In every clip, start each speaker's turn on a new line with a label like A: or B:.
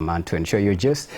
A: man to ensure you just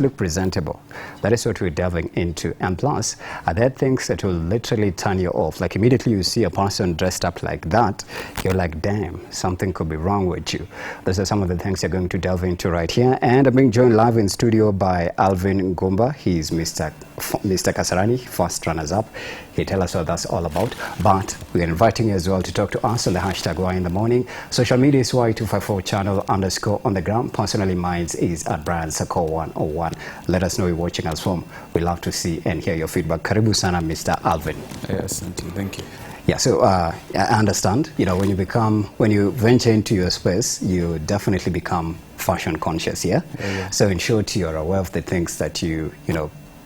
A: look presentable. That is what we're delving into. And plus, are there things that will literally turn you off? Like immediately you see a person dressed up like that, you're like, damn, something could be wrong with you. Those are some of the things you're going to delve into right here. And I'm being joined live in studio by Alvin Ngumba. He's Mr. Kasarani, first runners-up. He'll tell us what that's all about. But we're inviting you as well to talk to us on the hashtag Y in the morning. Social media is Y254 channel _ on the ground. Personally, mine is at Brian Sako 101. Let us know you're watching us from. We love to see and hear your feedback. Karibu sana, Mr. Alvin.
B: Yes, thank you.
A: Yeah, so I understand, you know, when you venture into your space, you definitely become fashion conscious, yeah?
B: Yeah.
A: So in short, you're aware of the things that you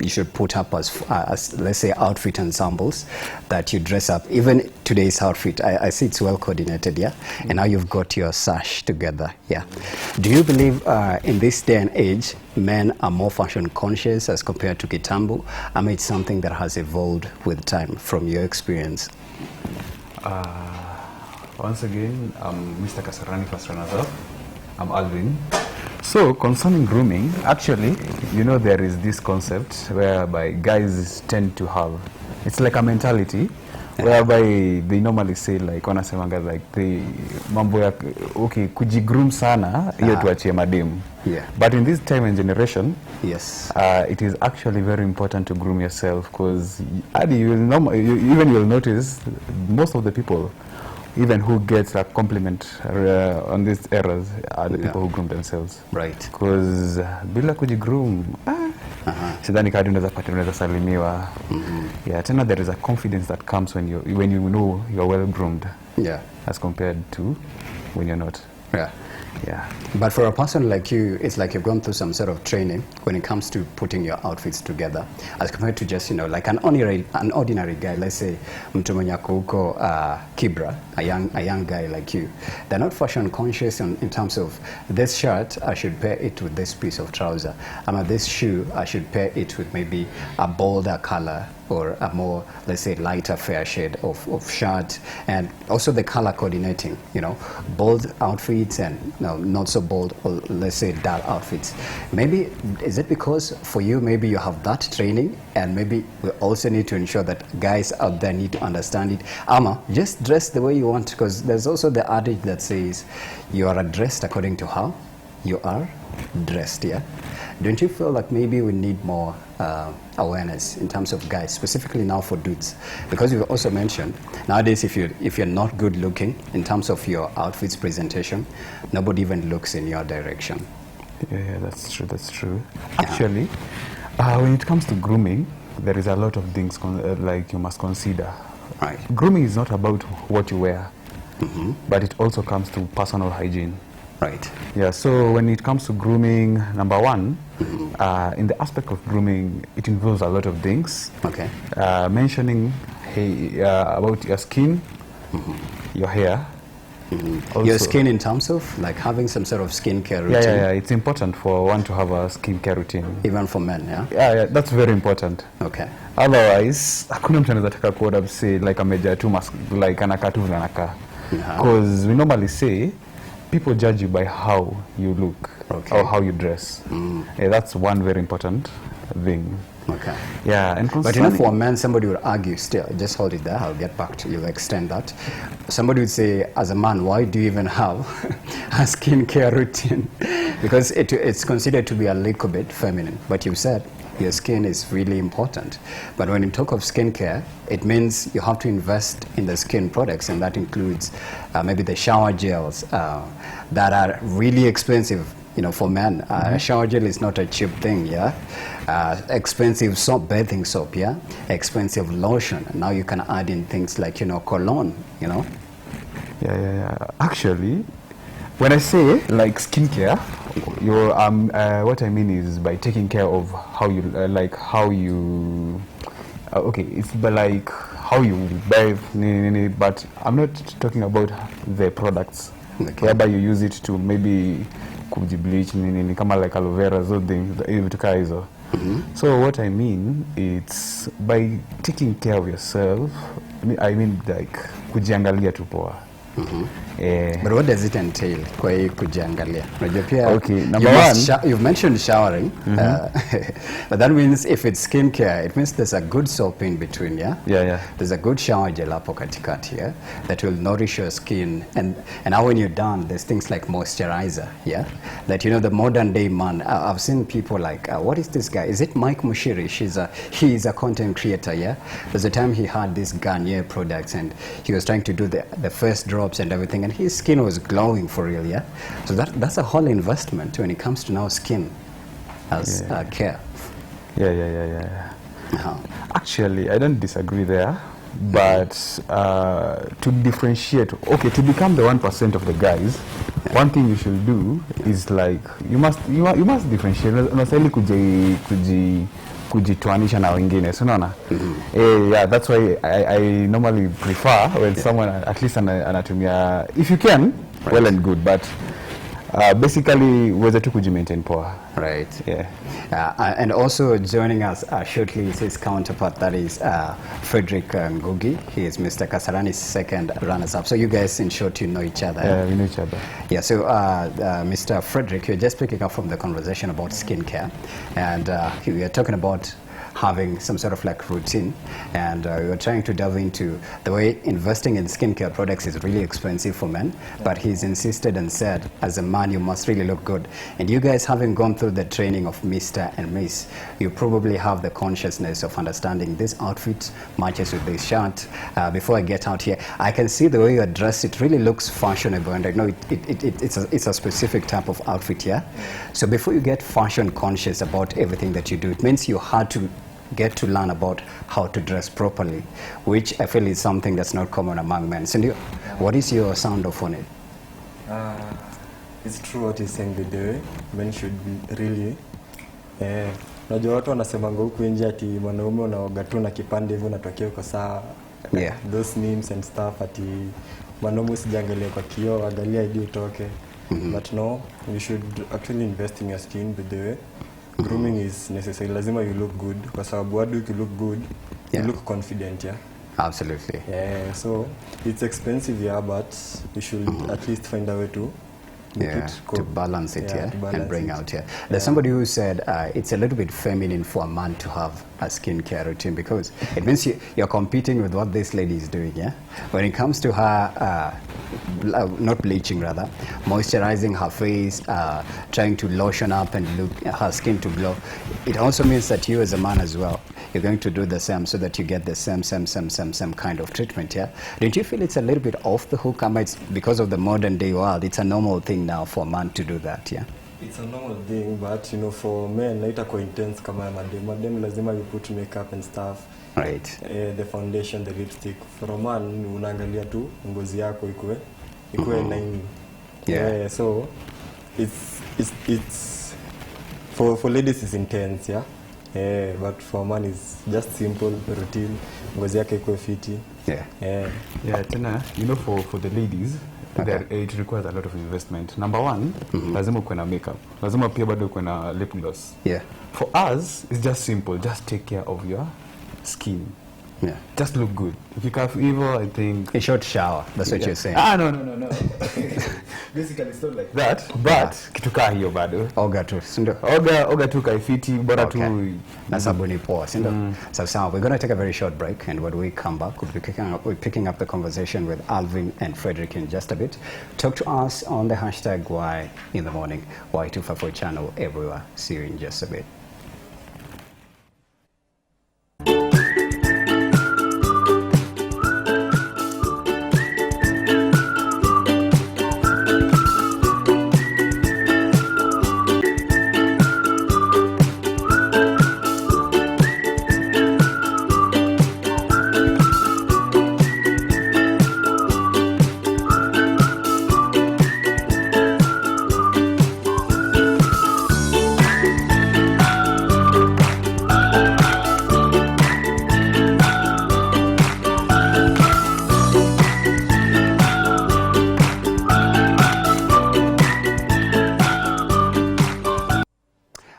A: should put up as let's say outfit ensembles that you dress up. Even today's outfit, I see it's well coordinated, yeah? And now you've got your sash together, yeah? Do you believe in this day and age, men are more fashion conscious as compared to Kitambo? I mean, it's something that has evolved with time from your experience.
B: Once again, I'm Mr. Kasarani, first runners-up. I'm Alvin. So, concerning grooming, actually, you know, there is this concept whereby guys tend to have, it's like a mentality, whereby they normally say, like, wanasemanga, like, the mambo ya, okay, kujigroom sana, hiyo tuachie mademu.
A: Yeah.
B: But in this time and generation,
A: yes,
B: it is actually very important to groom yourself, because you'll notice most of the people, even who gets a compliment on these eras, are the people who groom themselves.
A: Right.
B: Because bila kujigroom, sidhani kadi unaweza salimiwa. Yeah, tena there is a confidence that comes when you know you're well groomed.
A: Yeah.
B: As compared to when you're not.
A: Yeah.
B: Yeah.
A: But for a person like you, it's like you've gone through some sort of training when it comes to putting your outfits together, as compared to just, you know, like an ordinary guy. Let's say mtu mwenye ako huko Kibra, a young guy like you. They're not fashion conscious in terms of this shirt, I should pair it with this piece of trouser. This shoe, I should pair it with maybe a bolder color or a more, let's say, lighter fair shade of shirt, and also the color coordinating, you know, bold outfits and not so bold, or let's say dull outfits. Maybe, is it because for you, maybe you have that training, and maybe we also need to ensure that guys out there need to understand it. Just dress the way you want, because there's also the adage that says you are dressed according to how you are dressed, yeah? Don't you feel like maybe we need more awareness in terms of guys, specifically now for dudes? Because you've also mentioned, nowadays if you're not good looking in terms of your outfits presentation, nobody even looks in your direction.
B: Yeah, that's true. Actually, when it comes to grooming, there is a lot of things like you must consider.
A: Right.
B: Grooming is not about what you wear, but it also comes to personal hygiene.
A: Right.
B: Yeah, so when it comes to grooming, number one, in the aspect of grooming, it involves a lot of things.
A: Okay.
B: Mentioning about your skin, your hair.
A: Your skin in terms of like having some sort of skincare routine.
B: Yeah, it's important for one to have a skincare routine.
A: Even for men, yeah?
B: Yeah, that's very important.
A: Okay.
B: Otherwise, hakuna mtu anaweza taka kuona say like ameja tu like anakaa tu vile anakaa. Because we normally say people judge you by how you look, okay, or how you dress. Yeah, that's one very important thing.
A: Okay.
B: Yeah, and
A: but you know, for a man, somebody would argue still. Just hold it there. I'll get back to you. Extend that. Somebody would say, as a man, why do you even have a skincare routine? Because it's considered to be a little bit feminine. But you said your skin is really important. But when you talk of skincare, it means you have to invest in the skin products, and that includes maybe the shower gels that are really expensive. You know, for men, shower gel is not a cheap thing, yeah? Expensive soap, bathing soap, yeah? Expensive lotion. Now you can add in things like, you know, cologne, you know?
B: Yeah. Actually, when I say like skincare, what I mean is by taking care of how you, okay, it's by like how you bathe, but I'm not talking about the products, okay, whereby you use it to maybe kujibleach kama like aloe vera, those things, vitu kaa hizo. So what I mean, it's by taking care of yourself, I mean like kujiangalia tu poa.
A: But what does it entail kwa hii kujiangalia? Unajua pia
B: Okay, number one,
A: you've mentioned showering. But that means if it's skincare, it means there's a good soap in between, yeah?
B: Yeah.
A: There's a good shower gel hapo katikati, yeah? That will nourish your skin. And now when you're done, there's things like moisturizer, yeah? That, you know, the modern day man, I've seen people like, what is this guy? Is it Mike Mushiri? He is a content creator, yeah? There's a time he had these Garnier products and he was trying to do the first drops and everything, and his skin was glowing for real, yeah? So that's a whole investment when it comes to now skin as care.
B: Yeah. Actually, I don't disagree there, but to differentiate, okay, to become the 1% of the guys, one thing you should do is like you must differentiate. Unastahili kujitoanisha na wengine, so unaona? Yeah, that's why I normally prefer when someone at least anatumia, if you can, well and good, but basically uweze tu kujimaintain poa.
A: Right.
B: Yeah.
A: And also joining us shortly is his counterpart, that is Frederick Ngugi. He is Mr. Kasarani's second runners-up. So you guys, in short, you know each other.
B: Yeah, we know each other.
A: Yeah, so Mr. Frederick, you're just picking up from the conversation about skincare. And we are talking about having some sort of like routine, and we were trying to delve into the way investing in skincare products is really expensive for men, but he's insisted and said, as a man, you must really look good. And you guys, having gone through the training of Mr. and Miss, you probably have the consciousness of understanding this outfit matches with this shirt. Before I get out here, I can see the way you are dressed, it really looks fashionable, and I know it's a specific type of outfit here. So before you get fashion conscious about everything that you do, it means you had to get to learn about how to dress properly, which I feel is something that's not common among men. So what is your sound off on it?
C: It's true what he's saying, the day men should be really najua watu wanasemanga huku nje ati mwanaume unaoga tu na kipande hivyo unatokea uko sawa.
A: Yeah.
C: Those memes and stuff ati mwanaume usijiangalie kwa kioo, angalia hadi utoke. But no, you should actually invest in your skin, by the way. Grooming is necessary. Lazima you look good. Kwa sababu wadu you look good, you look confident, yeah?
A: Absolutely.
C: Yeah, so it's expensive, yeah, but you should at least find a way to
A: to balance it,
C: to balance
A: and bring
C: it.
A: out, There's somebody who said it's a little bit feminine for a man to have a skincare routine because it means you're competing with what this lady is doing, yeah? When it comes to her, not bleaching rather, moisturizing her face, trying to lotion up and look her skin to glow, it also means that you as a man as well, you're going to do the same so that you get the same kind of treatment, yeah? Don't you feel it's a little bit off the hook? It's because of the modern day world, it's a normal thing now for a man to do that, yeah?
C: It's a normal thing, but you know, for men, naita intense kama madem lazima you put makeup and stuff.
A: Right.
C: The foundation, the lipstick. For a man, unaangalia tu ngozi yako ikue laini.
A: Yeah.
C: So it's for ladies it's intense, yeah. But for a man it's just simple routine. Ngozi yake ikue fiti.
A: Yeah.
B: Yeah, tena, you know, for the ladies, it requires a lot of investment. Number one, lazima uwe na makeup. Lazima pia bado uwe na lip gloss.
A: Yeah.
B: For us, it's just simple. Just take care of your skin.
A: Yeah.
B: Just look good. If you have evil, I think...
A: A short shower, that's what you're saying.
B: No. Basically, it's not like that. But, kitu kaa hiyo bado.
A: Oga tu, sindo?
B: Oga tu kaifiti, bora tu...
A: Na sabuni poa, sindo? So we're going to take a very short break, and when we come back, we'll be picking up the conversation with Alvin and Frederick in just a bit. Talk to us on the hashtag Y in the morning, Y254 channel everywhere. See you in just a bit.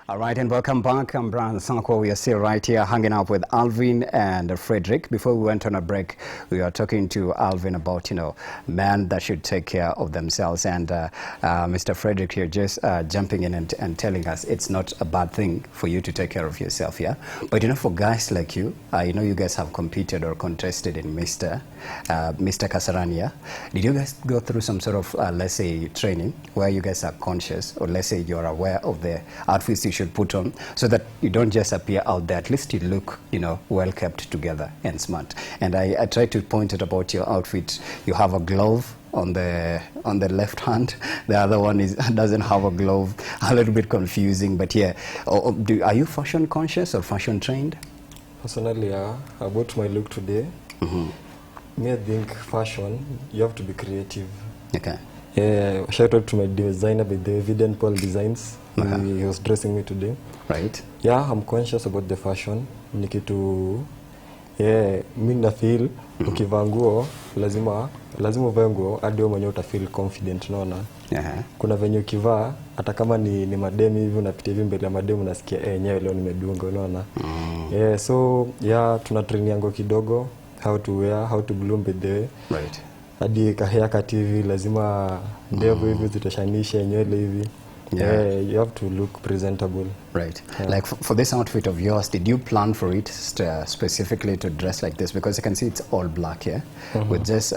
A: All right, and welcome back. I'm Brian Sanko. We are still right here hanging out with Alvin and Frederick. Before we went on a break, we were talking to Alvin about, men that should take care of themselves. And Mr. Frederick here just jumping in and telling us it's not a bad thing for you to take care of yourself, yeah? But, for guys like you, you guys have competed or contested in Mr. Kasarani, yeah? Did you guys go through some sort of, let's say, training where you guys are conscious, or let's say you're aware of the outfits you should put on, so that you don't just appear out there? At least you look, well kept together and smart. And I tried to point it about your outfit. You have a glove on the left hand. The other one doesn't have a glove. A little bit confusing, but yeah. Are you fashion conscious or fashion trained?
C: Personally, about my look today, me, I think fashion, you have to be creative.
A: Okay.
C: Yeah, shout out to my designer with the Evident Paul Designs. He was dressing me today.
A: Right.
C: Yeah, I'm conscious about the fashion. Nikitu, yeah, mi na feel ukivaa nguo lazima uvae nguo hadi wewe mwenyewe uta feel confident, unaona? Kuna venye ukivaa hata kama ni mademu hivi unapitia hivi mbele ya mademu unasikia yenyewe leo nimedunga, unaona? Yeah, so yeah, tuna train yango kidogo, how to wear, how to bloom with the
A: right.
C: Hadi haircut hivi lazima ndevu hivi zitashanisha nywele hivi. Yeah, you have to look presentable.
A: Right. Yeah. Like for this outfit of yours, did you plan for it specifically to dress like this? Because you can see it's all black here, with just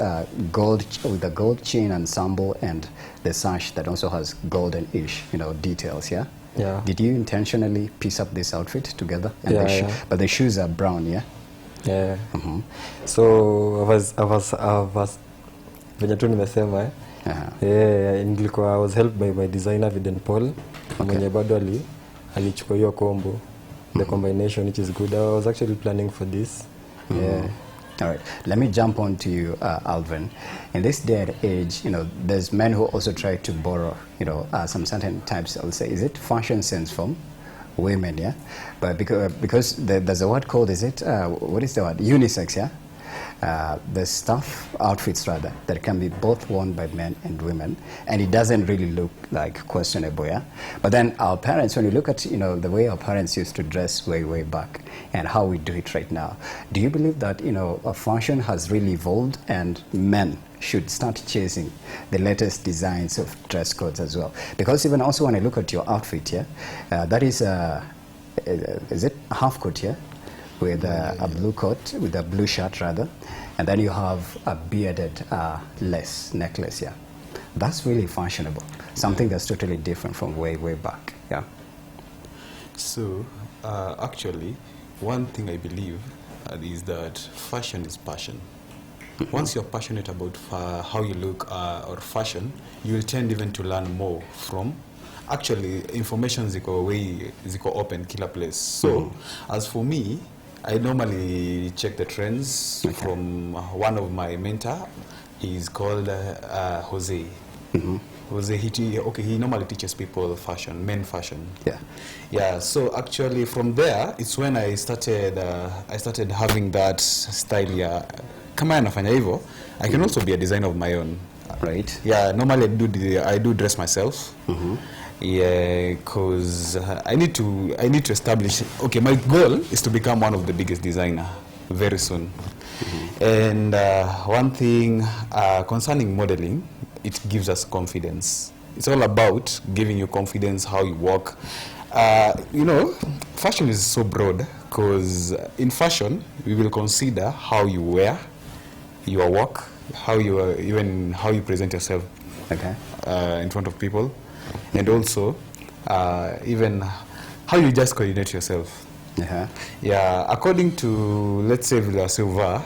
A: gold, with the gold chain ensemble and the sash that also has golden-ish, details. Yeah.
C: Yeah.
A: Did you intentionally piece up this outfit together? And
C: yeah.
A: But the shoes are brown, yeah.
C: Yeah. So I was venye tu nimesema nilikuwa I was helped by my designer Evident Paul, mwenye bado alichukua hiyo combo, the combination, which is good. I was actually planning for this. Yeah.
A: All right, let me jump on to you, Alvin. In this day and age, there's men who also try to borrow, some certain types, I'll say, is it fashion sense from women, yeah? But because there's a word called, is it, what is the word? Unisex, yeah? The stuff, outfits rather, that can be both worn by men and women, and it doesn't really look like questionable, yeah? But then our parents, when you look at, the way our parents used to dress way back and how we do it right now, do you believe that, a fashion has really evolved and men should start chasing the latest designs of dress codes as well? Because even also when I look at your outfit here, that is it a half coat here? With a blue coat, with a blue shirt rather, and then you have a bearded lace necklace, yeah. That's really fashionable. Something that's totally different from way back, yeah.
B: So, actually, one thing I believe is that fashion is passion. Once you're passionate about how you look or fashion, you will tend even to learn more from. Actually, information ziko open kila place. So, as for me, I normally check the trends from one of my mentor. He's called Jose. Jose, he normally teaches people fashion, men fashion. Yeah. So actually, from there, it's when I started having that style. Yeah, kama nafanya hivyo, I can also be a designer of my own.
A: Right.
B: Yeah. Normally, I do dress myself. Yeah, because I need to establish. Okay, my goal is to become one of the biggest designer very soon. And one thing concerning modeling, it gives us confidence. It's all about giving you confidence how you walk. Fashion is so broad because in fashion we will consider how you wear, your walk, how you present yourself in front of people. And also, even how you just coordinate yourself. Yeah, according to, let's say, Villa Silva,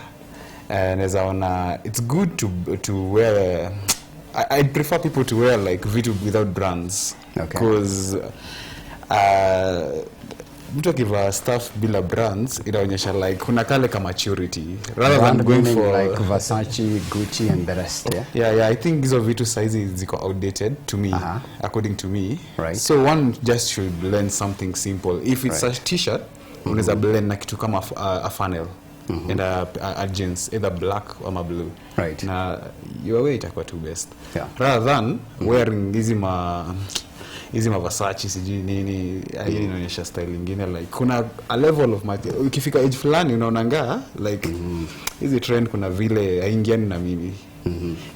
B: and it's good to wear. I prefer people to wear like vitu without brands, because mtu akivaa stuff bila brands inaonyesha like kuna kale ka maturity rather than going for
A: like Versace, Gucci and the rest.
B: Yeah, I think hizo vitu size ziko outdated to me, according to me.
A: Right.
B: So one just should learn something simple. If it's a t-shirt, unaweza blend na kitu kama a funnel and a jeans, either black or blue.
A: Right.
B: Na your way itakuwa too best.
A: Yeah.
B: Rather than wearing hizi hizi Versace sijui nini, hii inaonyesha style ingine, like kuna a level of ukifika age fulani unaonanga like hizi trend kuna vile haingiani na mimi.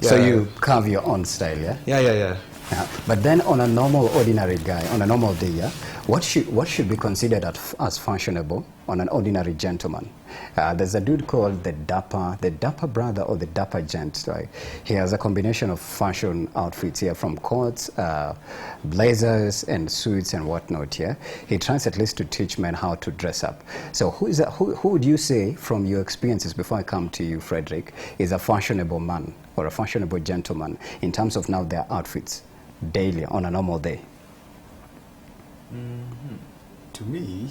A: So you carve your own style, yeah?
B: Yeah.
A: But then on a normal, ordinary guy, on a normal day, yeah, what should be considered as fashionable on an ordinary gentleman? There's a dude called the Dapper brother or the Dapper gent. Right? He has a combination of fashion outfits here, from coats, blazers, and suits and whatnot. Yeah, he tries at least to teach men how to dress up. So who would you say, from your experiences, before I come to you, Frederick, is a fashionable man or a fashionable gentleman in terms of now their outfits daily on a normal day?
B: To me,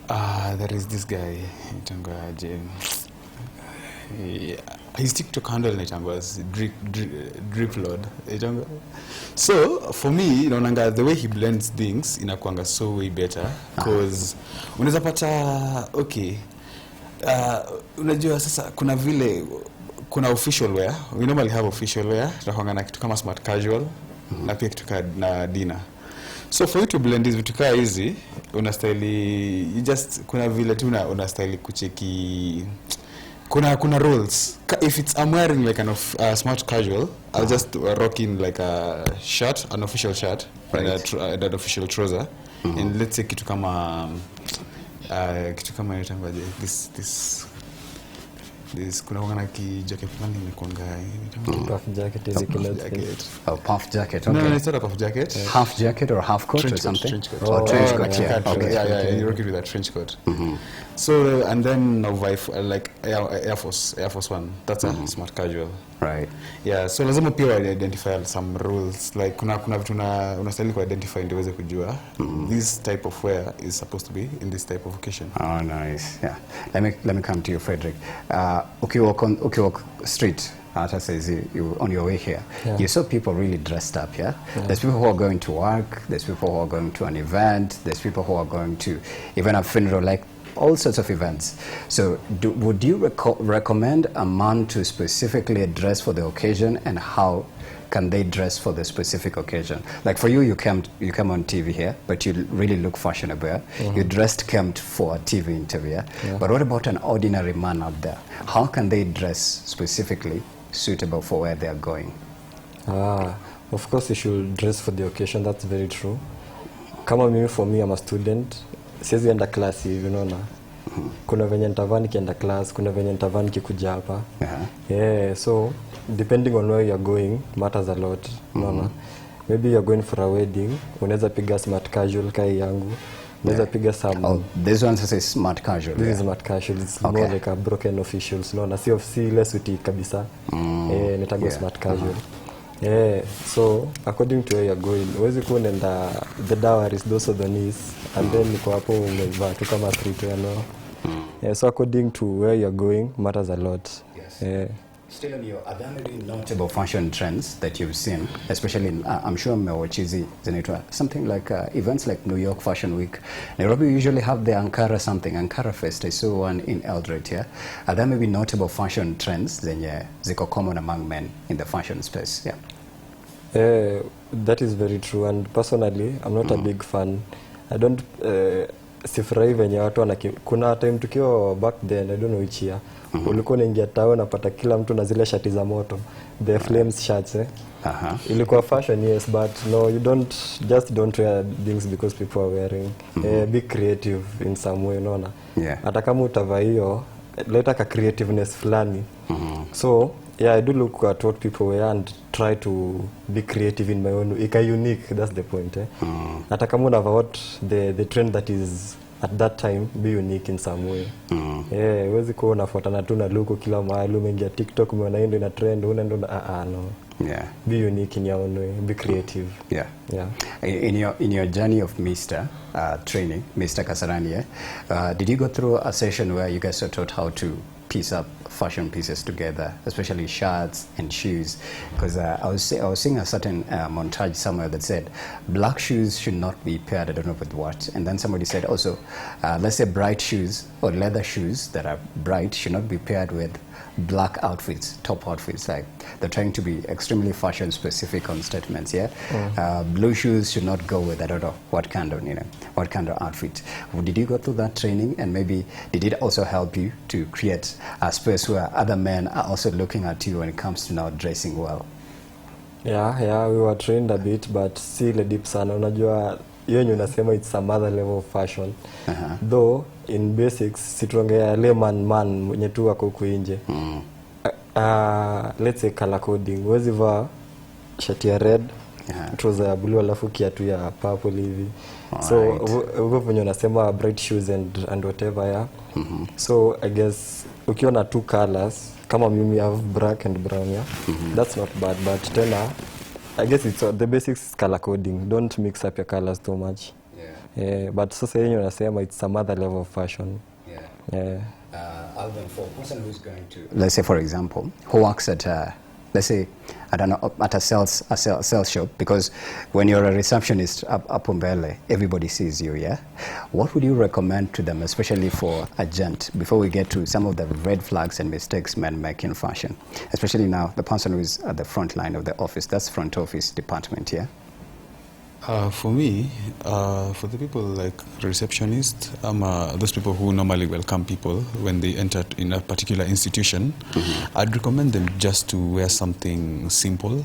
B: there is this guy, his TikTok handle was Drip Lord. So for me, the way he blends things inakuanga so way better, because unaweza pata unajua sasa kuna official wear. We normally have official wear, tunakuanga na kitu kama smart casual na pia kitu na dinner. So for you to blend these vitu kaa hizi, kuna vile tu una style kucheki, kuna rules. If I'm wearing like a smart casual, I'll just rock in like a shirt, an official shirt, right, and an official trouser, and let's say kitu kama this kuna wangana ki jacket fulani imekuanga
C: puff jacket is
A: puff jacket, okay.
B: No, it's not a puff jacket.
A: Half jacket or half coat or something?
B: Trench coat.
A: Oh, trench coat, yeah. Okay.
B: Yeah, you rock it with a trench coat. So, and then like Air Force One, that's a smart casual.
A: Right.
B: Yeah, so lazima pia identify some rules, like kuna vitu unastahili ku identify ndio uweze kujua this type of wear is supposed to be in this type of occasion.
A: Oh, nice. Yeah. Let me come to you, Frederick. Ukiwalk street, you on your way here, you saw people really dressed up, yeah? There's people who are going to work, there's people who are going to an event, there's people who are going to even a funeral, like all sorts of events. So would you recommend a man to specifically dress for the occasion, and how can they dress for the specific occasion? Like for you, you came on TV here, but you really look fashionable. Yeah? You came for a TV interview. Yeah? But what about an ordinary man out there? How can they dress specifically suitable for where they are going?
C: Of course you should dress for the occasion. That's very true. For me, I'm a student. Siwezi enda class hivi, unaona. Kuna venye nitavaa nikienda class, kuna venye nitavaa nikikuja hapa. So depending on where you're going matters a lot, unaona. Maybe you're going for a wedding, unaweza piga smart casual kai yangu. Unaweza piga some.
A: This one says smart casual.
C: This is smart casual. It's more like a broken officials, unaona. Si ile suti kabisa. Nitago smart casual. So according to where you're going, uwezi kuwa nenda the dowries, those are the knees, and then niko hapo umevaa tu kama streetwear, no? So according to where you're going matters a lot.
A: Still on are there any notable fashion trends that you've seen, especially in, I'm sure mmewachizi zinaitwa something like events like New York Fashion Week. Nairobi usually have the Ankara Fest. I saw one in Eldred here. Are there maybe notable fashion trends zenye ziko common among men in the fashion space? Yeah.
C: That is very true, and personally I'm not a big fan. I don't sifurahi venye watu kuna time tukiwa back then, I don't know which year, ulikuwa unaingia town napata kila mtu na zile shati za moto, the flames shirts. Ilikuwa fashion, yes, but no, you don't wear things because people are wearing. Be creative in some way, unaona. Hata kama utavaa hiyo, leta ka creativeness fulani. So I do look at what people wear and try to be creative in my own, unique, that's the point. Hata kama unavaa what the trend that is at that time, be unique in some way. Huwezi kuwa unafuatana tu na look kila mahali, umeingia TikTok umeona hiyo ina trend, unaenda no. Be unique in your own way, be creative. In your journey of training, Mr. Kasarani, did you go through a session where you guys were taught how to piece up fashion pieces together, especially shirts and shoes? Because I was seeing a certain montage somewhere that said black shoes should not be paired, I don't know with what, and then somebody said also let's say bright shoes or leather shoes that are bright should not be paired with
A: black outfits, top outfits, like they're trying to be extremely fashion specific on statements, yeah? Blue shoes should not go with, I don't know, what kind of, what kind of outfit. Did you go through that training, and maybe did it also help you to create a space where other men are also looking at you when it comes to now dressing well?
C: Yeah, we were trained a bit, but si ile deep sana. Unajua, hiyo yenye unasema it's some other level of fashion. Though, in basics, situongea le man mwenye tu wako huku nje. Let's say color coding. Huwezi vaa shati ya red, trouser ya blue, alafu kiatu ya purple hivi. So, huko venye unasema bright shoes and whatever, yeah. So, I guess, ukiwa na two colors, kama mimi have black and brown, yeah. That's not bad, but tena I guess it's the basics is color coding. Don't mix up your colors too much. But sasa yenye unasema it's some other level of fashion.
A: Alvin, for a person who's going to, let's say for example, who works at let's say, I don't know, at a sales shop, because when you're a receptionist up Mbele, everybody sees you, yeah? What would you recommend to them, especially for a gent, before we get to some of the red flags and mistakes men make in fashion? Especially now, the person who is at the front line of the office, that's front office department, yeah?
B: For me, for the people like receptionists, those people who normally welcome people when they enter in a particular institution, I'd recommend them just to wear something simple.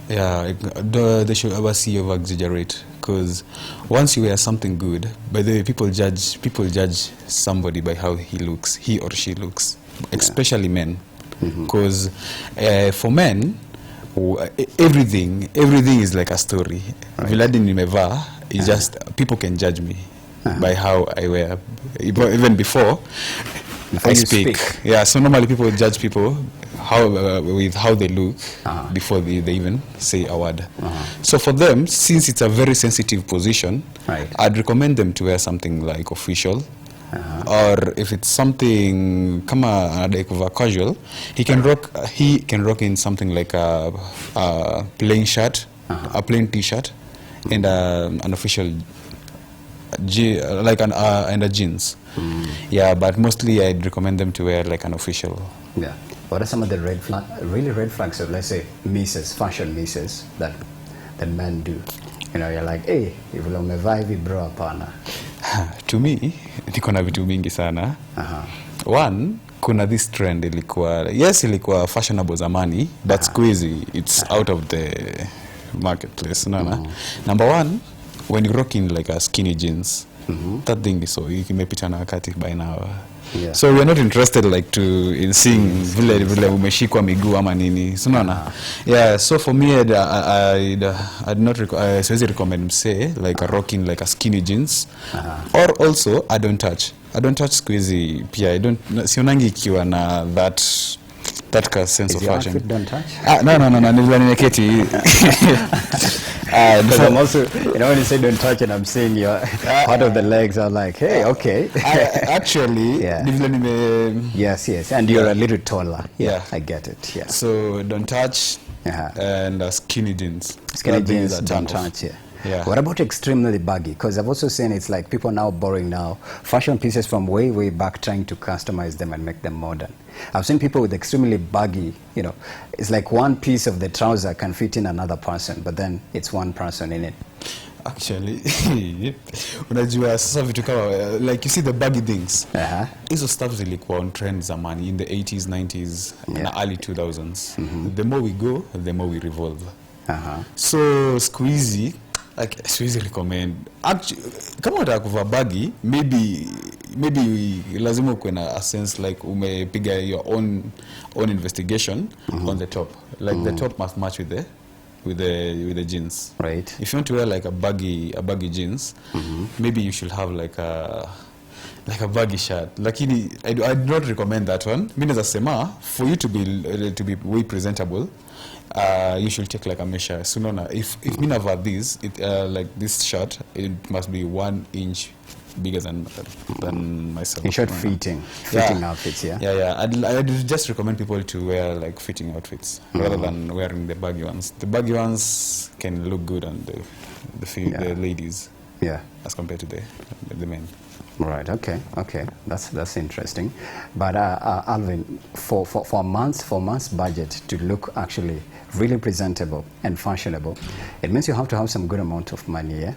B: Yeah, they should ever see over exaggerate, because once you wear something good, by the way, people judge somebody by how he or she looks, especially men, because for men, everything is like a story. Viladi nimevaa is just people can judge me by how I wear, even before I speak. Yeah, so normally people judge people with how they look before they even say a word. So for them, since it's a very sensitive position, I'd recommend them to wear something like official. Or if it's something kama casual, he can rock in something like a plain shirt, a plain t-shirt, and an official and a jeans. Yeah, but mostly I'd recommend them to wear like an official.
A: Yeah. What are some of the red flags of, let's say, fashion misses that men do? You're like, hey, if you umevaa hivi bro, hapana.
B: To me, niko na vitu mingi sana. One, kuna this trend ilikuwa fashionable zamani, but squeezy, it's out of the marketplace. Number one, when you rock in like a skinny jeans, that thing is so imepita na wakati by now. Yeah. So we are not interested like in seeing vile umeshikwa miguu ama nini. So yeah, so for me I'd not siwezi recommend say like a rocking like a skinny jeans. Or also I don't touch squeezy pia. I don't sionangi ikiwa na that sense of fashion.
A: Don't touch?
B: No, nilikuwa nimeketi.
A: Because I'm also, when you say don't touch and I'm seeing your part of the legs, I'm like, hey, okay.
B: Actually,
A: yes, and you're a little taller. Yeah, I get it. Yeah.
B: So don't touch and skinny jeans.
A: Skinny jeans, don't touch. Yeah. What about extremely baggy? Because I've also seen it's like people now borrowing fashion pieces from way back, trying to customize them and make them modern. I've seen people with extremely baggy, it's like one piece of the trouser can fit in another person, but then it's one person in it.
B: Actually, unajua sasa vitu kama like you see the baggy things. Hizo stuff zilikuwa on trend zamani in the 80s, 90s, and early 2000s. The more we go, the more we revolve. So squeezy, like siwezi recommend. Actually, kama unataka kuvaa baggy, maybe lazima uwe na a sense like umepiga your own investigation on the top. Like the top must match with the jeans.
A: Right.
B: If you want to wear like a baggy jeans, maybe you should have like a baggy shirt. Lakini I do not recommend that one. Mimi nasema for you to be way presentable, you should take like a measure. So if me have this, like this shirt, it must be 1 inch bigger than myself.
A: In short, fitting outfits,
B: yeah. I'd just recommend people to wear like fitting outfits rather than wearing the baggy ones. The baggy ones can look good on the ladies.
A: Yeah.
B: as compared to the men.
A: Right. Okay. Okay. That's interesting. But Alvin, for months budget to look actually really presentable and fashionable, it means you have to have some good amount of money. Yeah.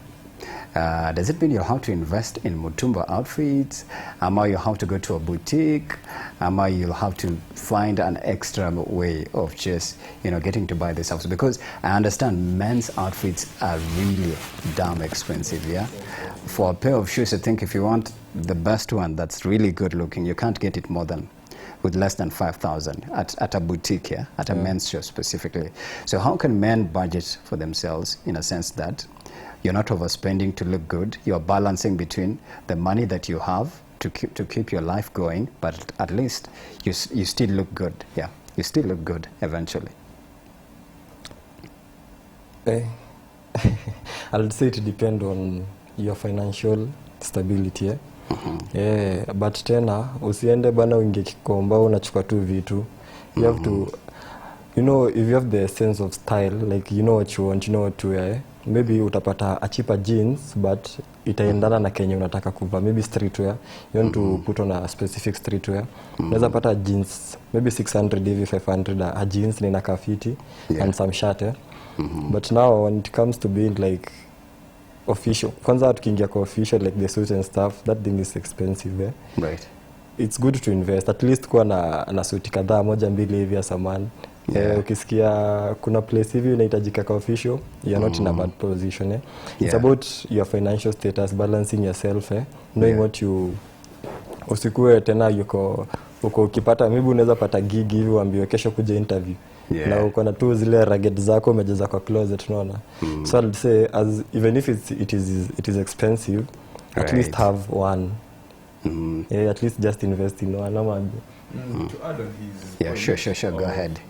A: Does it mean you have to invest in Mutumba outfits? Or you have to go to a boutique? Or you'll have to find an extra way of just, getting to buy this house? Because I understand men's outfits are really damn expensive, yeah? For a pair of shoes, I think if you want the best one that's really good looking, you can't get it with less than 5,000 at a boutique, yeah? At a men's show specifically. So how can men budget for themselves in a sense that you're not overspending to look good. You're balancing between the money that you have to keep your life going, but at least you still look good. Yeah, you still look good eventually.
C: I'll say it depends on your financial stability. But tena usiende bana uingie Kikomba unachukua tu vitu. You have to, if you have the sense of style, like you know what you want, you know what to wear. Maybe utapata a cheaper jeans, but itaendana na kenye unataka kuvaa. Maybe streetwear, you want to put on a specific streetwear. Unaweza pata jeans, maybe 600 hivi 500 a jeans na inakaa fiti and some shirt. But now when it comes to being like official, kwanza tukiingia kwa official like the suits and stuff, that thing is expensive. Right. It's good to invest. At least kuwa na suit kadhaa moja mbili hivi as a man. Ukisikia kuna place hivi unahitajika kwa official, you're not in a bad position. It's about your financial status, balancing yourself, knowing what you usikue tena uko ukipata, maybe unaweza pata gig hivi uambiwe kesho kuja interview. Na uko na tu zile ragged zako umejaza kwa closet, unaona. So I'd say even if it is expensive, at least have one. At least just invest in one.
B: To add on his
A: sure, go ahead.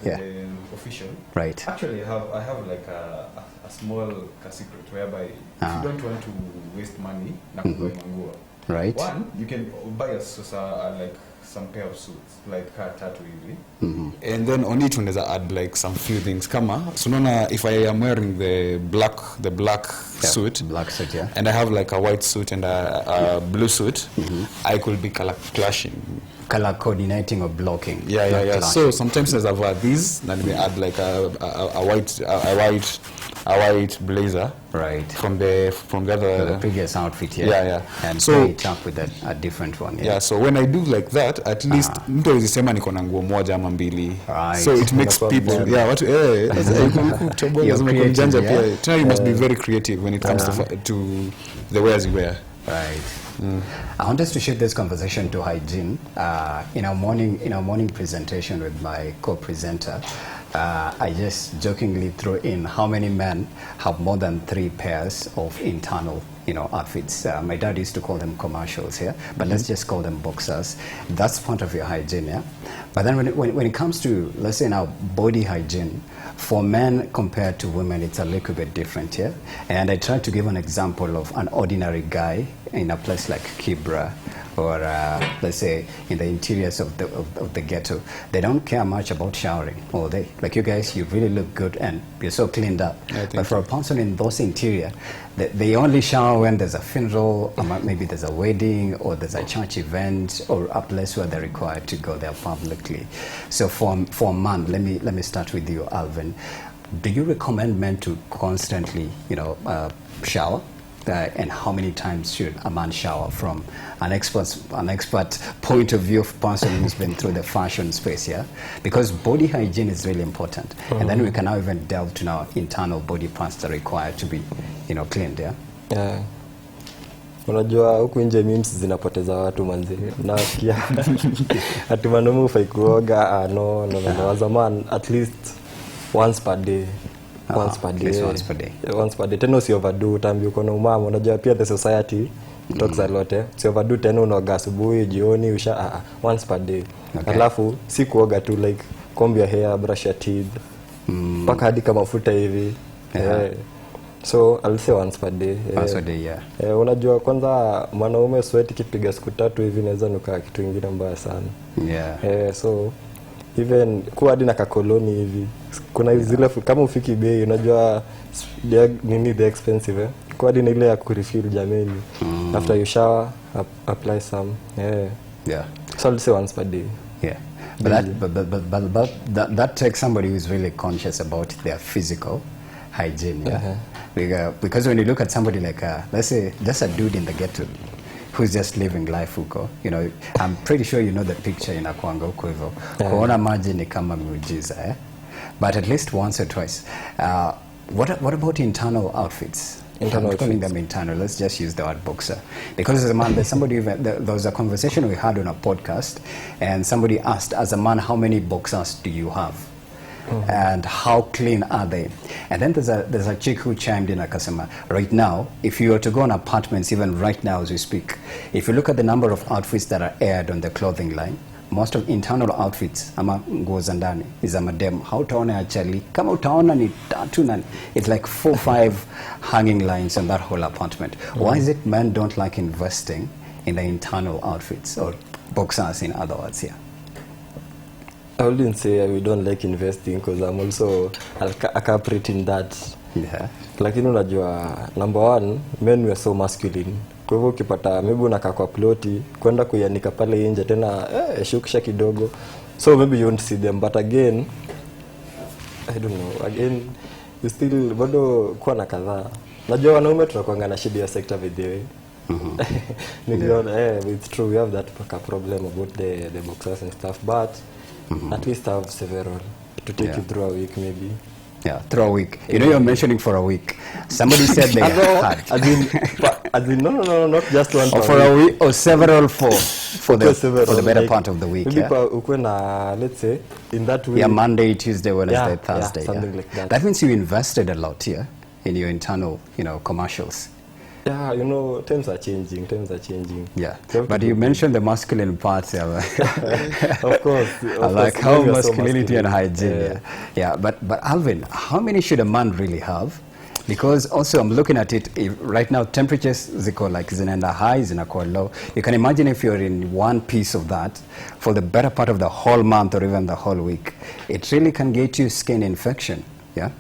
B: Official.
A: Right.
B: Actually, I have like a small secret whereby if you don't want to waste money,
A: right.
B: One, you can buy like some pair of suits, like tattoo hivi. And then on it unaweza add like some few things. Kama, so if I am wearing the black suit, and I have like a white suit and a blue suit, I could be clashing.
A: Color coordinating or blocking.
B: Yeah. So sometimes as I wear these, then we add like a white blazer.
A: Right.
B: From the other
A: previous outfit.
B: Yeah.
A: And so it up with a different one.
B: Yeah. So when I do like that, at least mtu alizisema niko na nguo moja ama mbili. So it makes people. Yeah. What? You must be very creative when it comes to the wares you wear.
A: Right. I want us to shift this conversation to hygiene. In our morning presentation with my co-presenter, I just jokingly threw in how many men have more than 3 pairs of internal, outfits. My dad used to call them commercials here, but let's just call them boxers. That's part of your hygiene, yeah. But then when it comes to, let's say now, body hygiene, for men compared to women, it's a little bit different here. And I tried to give an example of an ordinary guy in a place like Kibra, or let's say in the interiors of the ghetto. They don't care much about showering all day. Like you guys, you really look good and you're so cleaned up. But for a person in those interior, they only shower when there's a funeral, or maybe there's a wedding, or there's a church event, or a place where they're required to go there publicly. So for a man, let me start with you, Alvin. Do you recommend men to constantly, shower? And how many times should a man shower from an expert point of view of person who's been through the fashion space, yeah? Because body hygiene is really important. And then we can now even delve to now internal body parts that are required to be, cleaned, yeah?
C: Yeah. Unajua huku nje memes zinapoteza watu manzi. Nasikia ati wanaume hufai kuoga, no. As a man, at least once per day. Once per day. Tena usi overdo, utambi uko na umama. Unajua pia the society talks a lot. Si overdo tena unaoga asubuhi, jioni, once per day. Alafu si kuoga tu, like comb your hair, brush your teeth. Paka hadi kama mafuta hivi. So I'll say once per day.
A: Once per day, yeah.
C: Unajua kwanza mwanaume sweat kipiga siku 3 hivi inaweza nuka kitu kingine mbaya sana.
A: Yeah.
C: So even kuwa hadi na kakoloni hivi. Kuna zile kama ufiki bei unajua nini the expensive kuwa hadi na ile ya kurefill jameni. After you shower apply some. Yeah. So I'll say once per day.
A: Yeah. But that takes somebody who's really conscious about their physical hygiene. Yeah. Because when you look at somebody like let's say just a dude in the ghetto who's just living life huko, you know, I'm pretty sure you know the picture inakuanga huko hivyo. Kuona maji ni kama miujiza, but at least once or twice. What about internal outfits? I'm calling them internal. Let's just use the word boxer. Because as a man, there's somebody, there was a conversation we had on a podcast, and somebody asked, as a man, how many boxers do you have? And how clean are they? And then there's a chick who chimed in, akasema, right now, if you were to go on apartments, even right now as we speak, if you look at the number of outfits that are aired on the clothing line, most of internal outfits ama nguo za ndani is a madam. Hautaona actually, kama utaona ni tatu na it's like 4-5 hanging lines on that whole apartment. Why is it men don't like investing in the internal outfits or boxers in other words here?
C: I wouldn't say we don't like investing because I'm also a culprit in that.
A: Yeah.
C: Lakini unajua number one, men were so masculine. Kwa hivyo ukipata maybe unakaa kwa ploti kwenda kuianika pale nje tena shukisha kidogo, so maybe you won't see them, but again I don't know, again you still bado kuwa na kadhaa. Najua wanaume tunakuanga na shida ya sector video. It's true, we have that problem about the boxers and stuff, but at least have several to take you through a week maybe.
A: Yeah, through a week. You know, you're mentioning for a week. Somebody said they had.
C: As in, no, not just one.
A: Or for a week, or several for the better part of the week.
C: Maybe let's say in that week.
A: Yeah, Monday, Tuesday, Wednesday, Thursday.
C: Something like that.
A: That means you invested a lot here in your internal, commercials.
C: Yeah, times are changing.
A: Yeah, but you mentioned the masculine parts.
C: Of course.
A: I like how masculinity and hygiene. Yeah. But Alvin, how many should a man really have? Because also I'm looking at it right now. Temperatures ziko like zinaenda high, zinakuwa low. You can imagine if you're in one piece of that for the better part of the whole month or even the whole week, it really can get you skin infection. Yeah.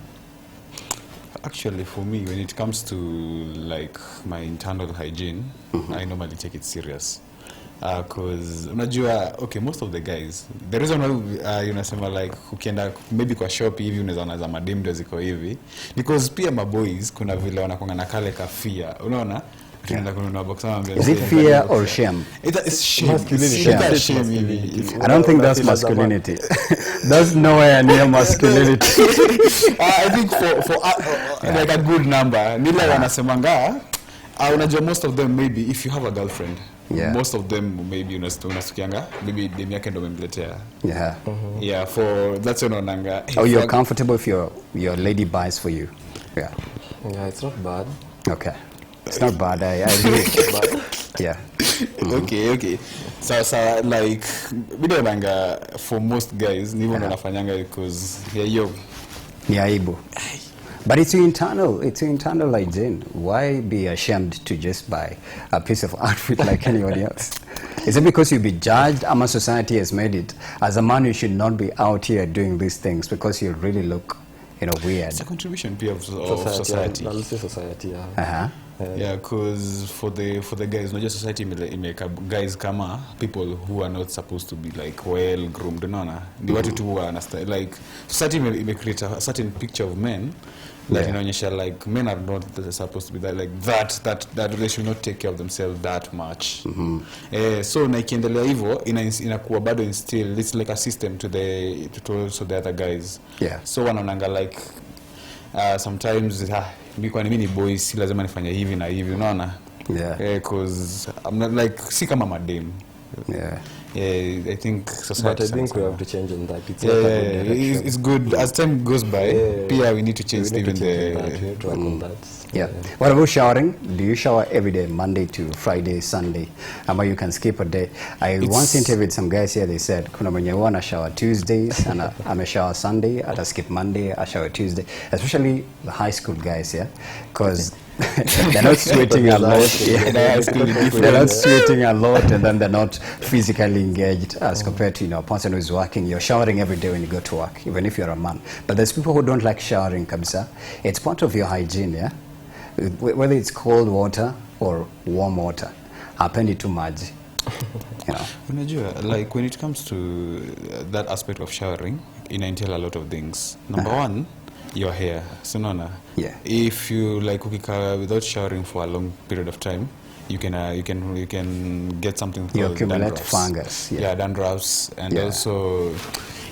B: Actually, for me, when it comes to like my internal hygiene, I normally take it serious. Because unajua, okay, most of the guys, the reason why unasema like ukienda maybe kwa shop hivi unaweza za madem ndio ziko hivi, because pia maboys kuna vile wanakuanga na kale kafia, unaona? Tunaenda kununua box ama
A: is it fear or shame?
B: It's shame.
C: Masculinity.
B: Shame.
A: I don't think that's masculinity. That's nowhere near masculinity.
B: I think for like a good number, nila wanasemanga, unajua most of them maybe if you have a girlfriend, most of them maybe unasikianga maybe dem yake ndo memletea. Yeah, for that's unaonanga.
A: Oh, you're comfortable if your lady buys for you. Yeah,
C: it's not bad.
A: Okay. It's not bad, I agree. But, yeah.
B: Okay. So like, bidonanga for most guys, nivo wanafanyanga because
A: ni aibu. But it's your internal hygiene. Why be ashamed to just buy a piece of outfit like anyone else? Is it because you'll be judged? Ama society has made it. As a man, you should not be out here doing these things because you really look, weird.
B: It's a contribution of society.
C: I'll say society,
B: Yeah, because for the guys, not just society make guys kama people who are not supposed to be like well groomed, unaona? Ni watu tu understand, like society may create a certain picture of men that inaonyesha like men are not supposed to be that, like that they should not take care of themselves that much. So na ikiendelea hivyo inakuwa bado instill, it's like a system to also the other guys. So wanaonanga like sometimes mimi ni boy, si lazima nifanye hivi na hivi, unaona? Because I'm not like si kama madem. I think society.
C: But I think we have to change in that.
B: It's good as time goes by. We need to change even
C: to work on that.
A: What about showering? Do you shower every day, Monday to Friday, Sunday? Ama you can skip a day? I once interviewed some guys here. They said, kuna mwenye wana shower Tuesdays, and I shower Sunday. I skip Monday. I shower Tuesday. Especially the high school guys, because They're not sweating a lot. Yeah. They're not sweating a lot, and then they're not physically engaged as compared to, you know, a person who's working. You're showering every day when you go to work, even if you're a man. But there's people who don't like showering, kabisa. It's part of your hygiene, yeah? Whether it's cold water or warm water. Hapendi tu maji. You know.
B: Unajua, like when it comes to that aspect of showering, it entails a lot of things. Number one, your hair. So
A: yeah.
B: If you like ukika without showering for a long period of time, you can get something called
A: you accumulate
B: dandruffs.
A: Fungus.
B: Yeah, dandruffs, and also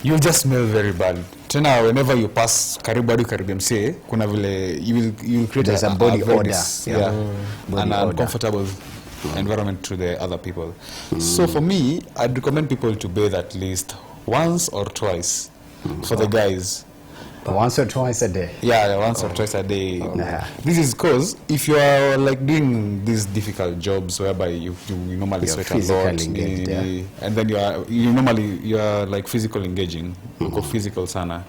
B: you'll just smell very bad. Tena whenever you pass karibu mse, kuna vile you will create
A: a body odor.
B: An uncomfortable environment to the other people. So for me, I'd recommend people to bathe at least once or twice for the guys.
A: Once or twice a day?
B: Yeah, once or twice a day. This is because if you are like doing these difficult jobs whereby you normally
A: You're
B: sweat a lot,
A: engaged,
B: and then you are like physical engaging, physical sana.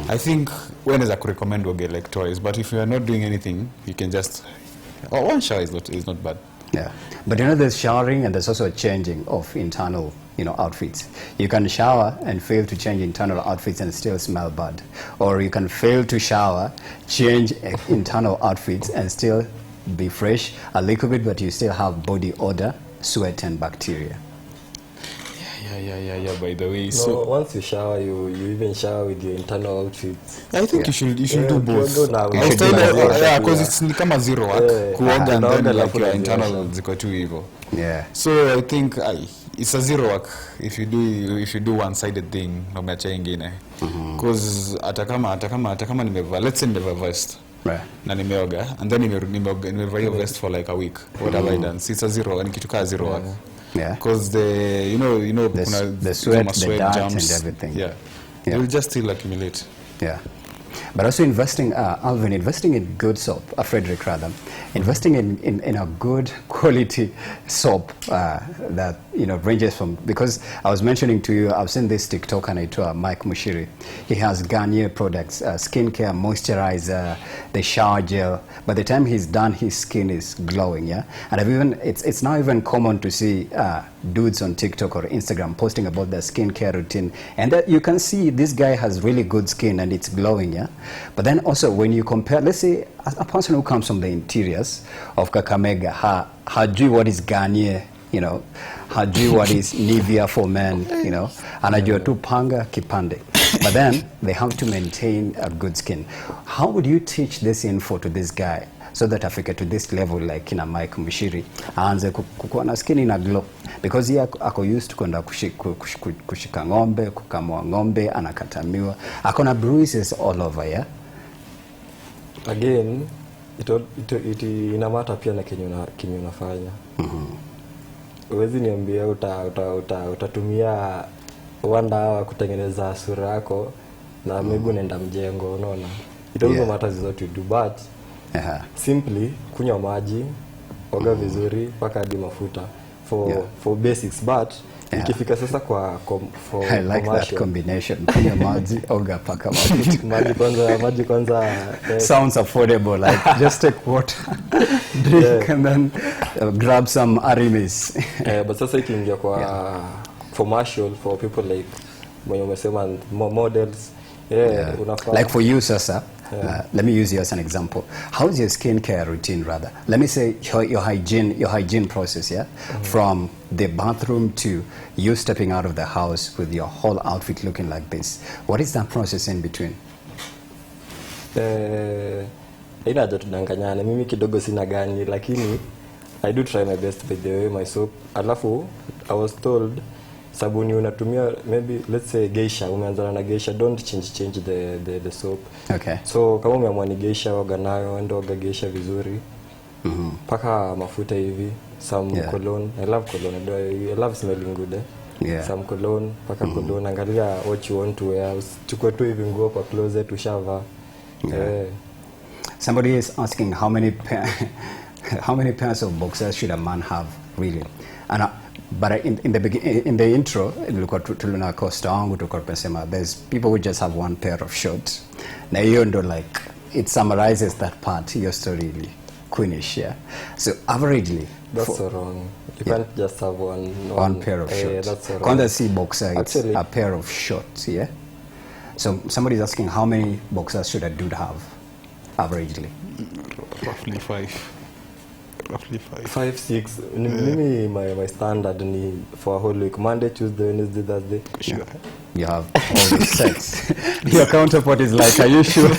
B: I think when is I could recommend we get like twice, but if you are not doing anything, you can just one shower is not bad.
A: Yeah, but you know, there's showering and there's also a changing of internal, you know, outfits. You can shower and fail to change internal outfits and still smell bad, or you can fail to shower, change internal outfits and still be fresh a little bit, but you still have body odor, sweat and bacteria.
B: Yeah. By the way,
C: so once you shower, you even shower with your internal outfits.
B: I think you should do both. Because it's kama zero work, kuoga and then like your internal ziko tu hivyo.
A: Yeah.
B: So I think it's a zero work if you do one-sided thing na umeacha ingine. Because hata kama nimevaa, let's say nimevaa vest.
A: Right.
B: Na nimeoga and then nimevaa hiyo vest for like a week. What have I done? It's a zero, ni kitu ka zero work.
A: Yeah.
B: Because the
A: sweat, the dirt
B: jumps,
A: and everything.
B: Yeah. It will just still accumulate.
A: Yeah. But also investing, Alvin, investing in good soap, Frederick rather, investing in a good quality soap that, you know, ranges from, because I was mentioning to you, I've seen this TikTok and I Mike Mushiri. He has Garnier products, skincare, moisturizer, the shower gel. By the time he's done, his skin is glowing, yeah? And it's now even common to see dudes on TikTok or Instagram posting about their skincare routine. And that you can see this guy has really good skin and it's glowing, yeah? But then also when you compare, let's say a person who comes from the interiors of Kakamega, hajui what is Garnier, you know, hajui what is Nivea for men, you know, anajua tu panga kipande. But then they have to maintain a good skin. How would you teach this info to this guy so that afike to this level like ina Mike Mushiri aanze kukuwa na skin ina glow? Because he ako used to kwenda kushika ng'ombe, kukamua ng'ombe, anakatamiwa. Ako na bruises all over, yeah?
C: Again, inamata pia na kenye unafanya. Uwezi niambia utatumia 1 hour kutengeneza sura yako na maybe unaenda mjengo, unaona? It also matters what you do, but simply kunywa maji, oga vizuri, paka hadi mafuta for basics, but ikifika sasa for
A: I like that combination. Kunywa maji, oga, paka mafuta.
C: maji kwanza
A: sounds affordable, like just take water, drink and then grab some Arimis.
C: But sasa ikiingia kwa commercial for people like when umesema models,
A: like for you sasa, let me use you as an example. How's your skincare routine rather? Let me say your hygiene process, yeah? From the bathroom to you stepping out of the house with your whole outfit looking like this. What is that process in between?
C: Ina haja tudanganyane, mimi kidogo sina gani, lakini I do try my best by the way, my soap. Alafu I was told sabuni unatumia maybe let's say geisha, umeanza na geisha, don't change the soap. Okay. So kama umeamua ni geisha, oga nayo, ndio oga geisha vizuri. Paka mafuta hivi, some cologne. I love cologne. I love smelling good. Some cologne, paka cologne, angalia what you want to wear. Chukua tu hivi nguo kwa closet ushava.
A: Somebody is asking how many pairs of boxers should a man have really? And but in the intro, there's people who just have one pair of shorts. Now you know, like it summarizes that part your story really. queenish, yeah. So averagely,
C: That's so wrong. You can't just have
A: one pair of shorts.
C: That's so wrong.
A: Kwanza si boxer, it's
C: Actually,
A: a pair of shorts, yeah. So somebody's asking how many boxers should a dude have, averagely?
B: Roughly 5.
C: 5, 6. Mimi, my standard ni for a whole week. Monday, Tuesday, Wednesday, Thursday.
B: Sure.
A: You have all the sets. Your counterpart is like, are you sure?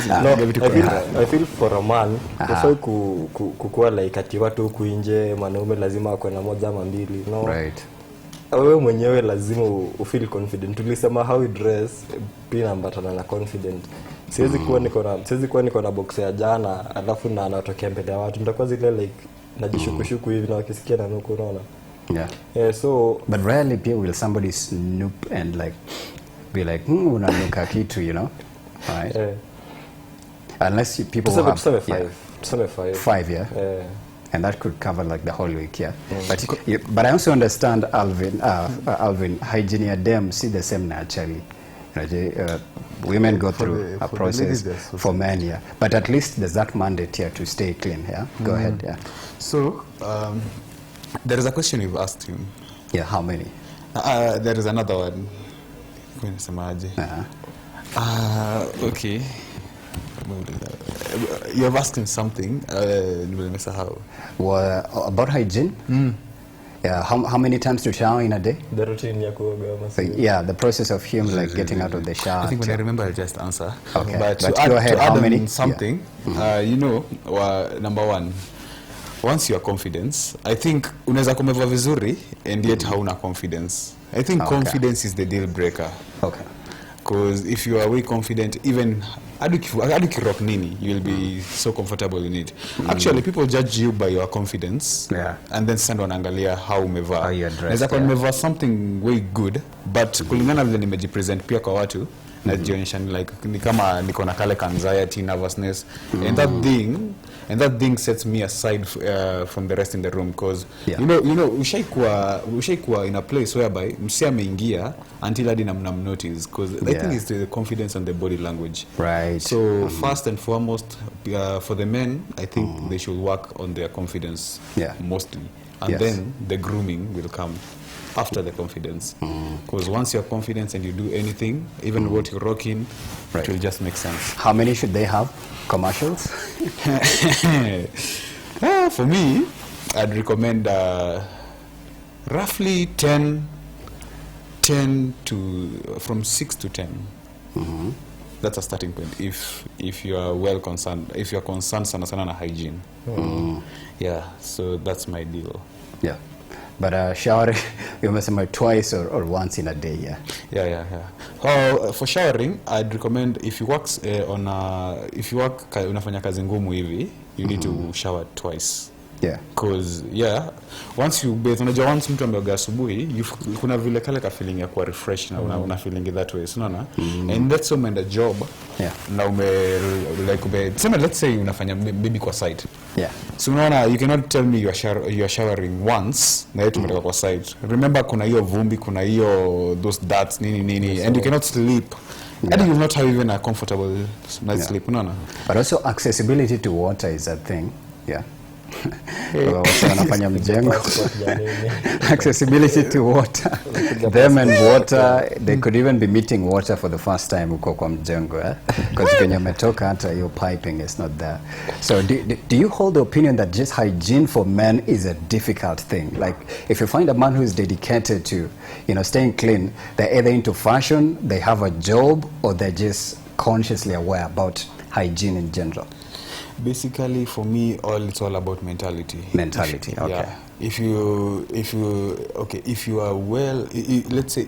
C: No, I feel for a man, ufai kukua like ati watu huku nje, mwanaume lazima akwe na moja ama mbili. No.
A: Right.
C: Wewe mwenyewe lazima ufeel confident. Tulisema how you dress pia ambatana na confident. Siwezi kuwa niko na box ya jana alafu na anatokea mbele ya watu. Nitakuwa zile like najishukushuku hivi na wakisikia na nuku, unaona.
A: Yeah.
C: So
A: but rarely people will somebody snoop and like be like, unanuka kitu, you know. Right. Unless people will have 5, yeah. And that could cover like the whole week, yeah. But I also understand Alvin, hygiene dem see the same naturally. Women go through a process for men, yeah. But at least there's that mandate here to stay clean, yeah. Go ahead, yeah.
B: So there is a question you've asked him.
A: Yeah, how many?
B: There is another one. Okay. You have asked him something.
A: Well, about hygiene? Yeah, how many times to shower in a day?
C: The routine ya kuoga.
A: Yeah, the process of him like getting out of the shower.
B: I think when I remember, I'll just answer.
A: Okay.
B: But
A: But
B: to
A: go ahead, how many?
B: Something, you know, number one, once you are confident, I think unaweza kumeva vizuri and yet hauna confidence. I think confidence is the deal breaker.
A: Okay.
B: Because if you are very confident, even hadi rock nini, you will be so comfortable in it. Actually, people judge you by your confidence, and then send wanaangalia how umevaa.
A: How you dressed,
B: naweza kwa nimevaa something way good, but kulingana vile nimejipresent pia kwa watu, najionyesha like ni kama niko na kale anxiety, nervousness, and that thing sets me aside from the rest in the room, because you know ushaikuwa in a place whereby msi ameingia until hadi nam notice, because I think it's the confidence and the body language.
A: Right.
B: So first and foremost, for the men, I think they should work on their confidence mostly, and then the grooming will come after the confidence, because once you're confident and you do anything, even what you're rocking, it will just make sense.
A: How many should they have? Commercials?
B: For me, I'd recommend roughly 10 to from 6 to 10. That's a starting point. If you are well concerned, if you are concerned sana na hygiene, yeah. So that's my deal.
A: Yeah. But showering, you must say twice or once in a day, yeah.
B: Yeah. For showering, I'd recommend if you work unafanya kazi ngumu hivi, you need to shower twice.
A: Yeah.
B: Because once you bathe, unajua once mtu ameoga asubuhi, kuna vile kale ka feeling ya kuwa refresh na una feeling that way, so unaona. And that's when the job.
A: Yeah.
B: Na let's say unafanya baby kwa site.
A: Yeah.
B: So unaona, you cannot tell me you are showering once na yetu umetoka kwa site. Remember kuna hiyo vumbi, kuna hiyo those darts nini, and you cannot sleep. And you will not have even a comfortable night sleep, unaona.
A: But also accessibility to water is a thing. Yeah. wanafanya mjengo. Accessibility to water. Them and water, they could even be meeting water for the first time uko kwa mjengo, because when you metoka hata your piping is not there. So do you hold the opinion that just hygiene for men is a difficult thing? Like if you find a man who is dedicated to, staying clean, they're either into fashion, they have a job, or they're just consciously aware about hygiene in general?
B: Basically, for me, it's all about mentality.
A: Mentality, okay.
B: Yeah. If you are well, let's say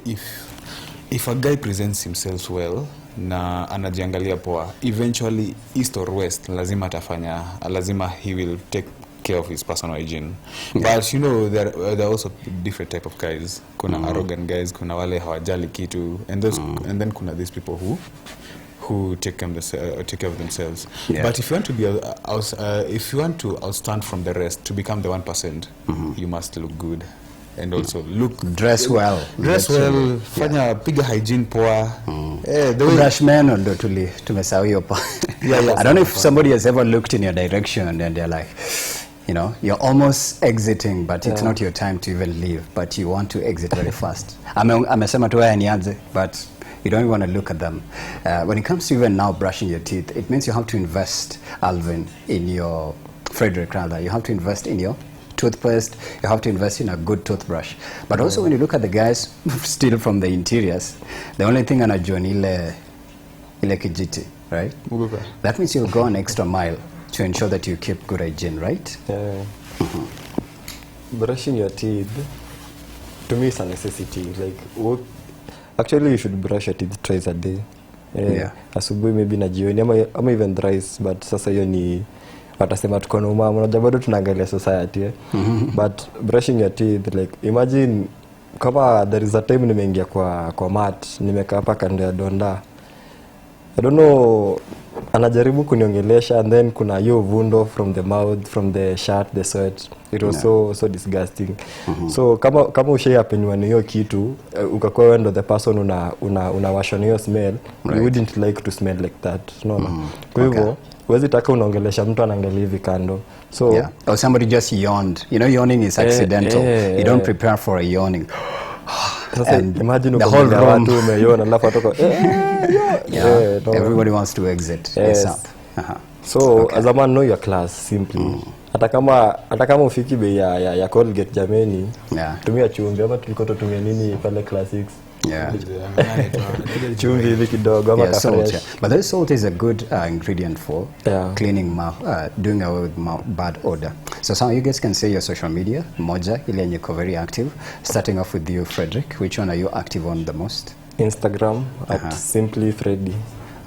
B: if a guy presents himself well na anajiangalia poa, eventually east or west lazima he will take care of his personal hygiene. But there are also different type of guys. Kuna arrogant guys, kuna wale hawajali kitu, and then kuna these people who take care of themselves. Yeah. But if you want to be if you want to outstand from the rest, to become the 1%, you must look good. and also look
A: Dress well.
B: Dress well, fanya piga hygiene poa. The way
A: Brush men ndo tumesahau hiyo pa. I don't know if somebody has ever looked in your direction and they're like, you know, you're almost exiting, but it's not your time to even leave, but you want to exit very fast. Amesema tu haya nianze, but you don't want to look at them. When it comes to even now brushing your teeth, it means you have to invest, Alvin, in your, Frederick rather, you have to invest in your toothpaste, you have to invest in a good toothbrush. But also when you look at the guys still from the interiors, the only thing anajua ni ile kijiti, right? That means you'll go an extra mile to ensure that you keep good hygiene, right?
C: Yeah. Brushing your teeth, to me, is a necessity. Like, actually, you should brush your teeth twice a day. Asubuhi maybe na jioni ama even thrice, but sasa hiyo ni watasema tuko na umama, unajua bado tunaangalia society but brushing your teeth, like imagine kama there is a time nimeingia kwa mat, nimekaa hapa kando ya donda, I don't know, anajaribu kuniongelesha and then kuna hiyo vundo from the mouth, from the shirt, the sweat. It was so disgusting. So kama ushayapenywa na hiyo kitu, ukakuwa wewe ndo the person unawashwa na hiyo smell, you wouldn't like to smell like that. No. Kwa hivyo huwezi taka unaongelesha mtu anaangalia hivi kando. So
A: or somebody just yawned. You know, yawning is accidental. You don't prepare for a yawning.
C: And imagine the whole room umeyona alafu atoka
A: everybody wants to exit.
C: So as a man, know your class simply. Hata kama ufiki bei ya Colgate jameni, tumia chumvi ama tulikuwa tutumia nini pale classics. Chumvi hivi kidogo ama
A: salt, but this salt is a good ingredient for cleaning mouth, doing away with bad odor. So some of you guys can say your social media, moja ile yenye ko very active, starting off with you, Frederick. Which one are you active on the most?
C: Instagram at Simply Freddy.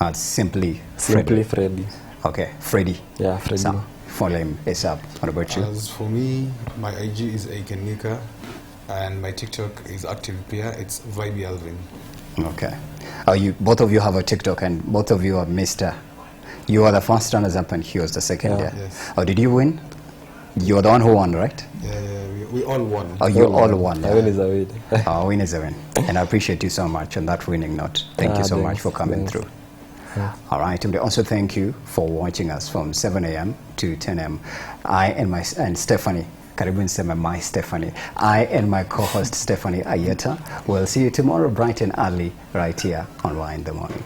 A: At Simply
C: Freddy.
A: Okay, Freddy.
C: Yeah, Freddy.
A: So, follow him ASAP. What about you?
D: As for me, my IG is Aikenika and my TikTok is active here. It's Vibe Alvin.
A: Okay. Both of you have a TikTok and both of you are Mr. You are the first runners up and he was the second.
D: Yes.
A: Did you win? You are the one who won, right?
D: Yeah, we all won.
A: You all won.
C: A win is a win.
A: A win is a win. And I appreciate you so much on that winning note. Thank you so much for coming through. All right, and also thank you for watching us from 7 a.m. to 10 a.m. I and Stephanie, Karibun Sema, my Stephanie. I and my co-host Stephanie Ayeta will see you tomorrow bright and early right here on Y in the Morning.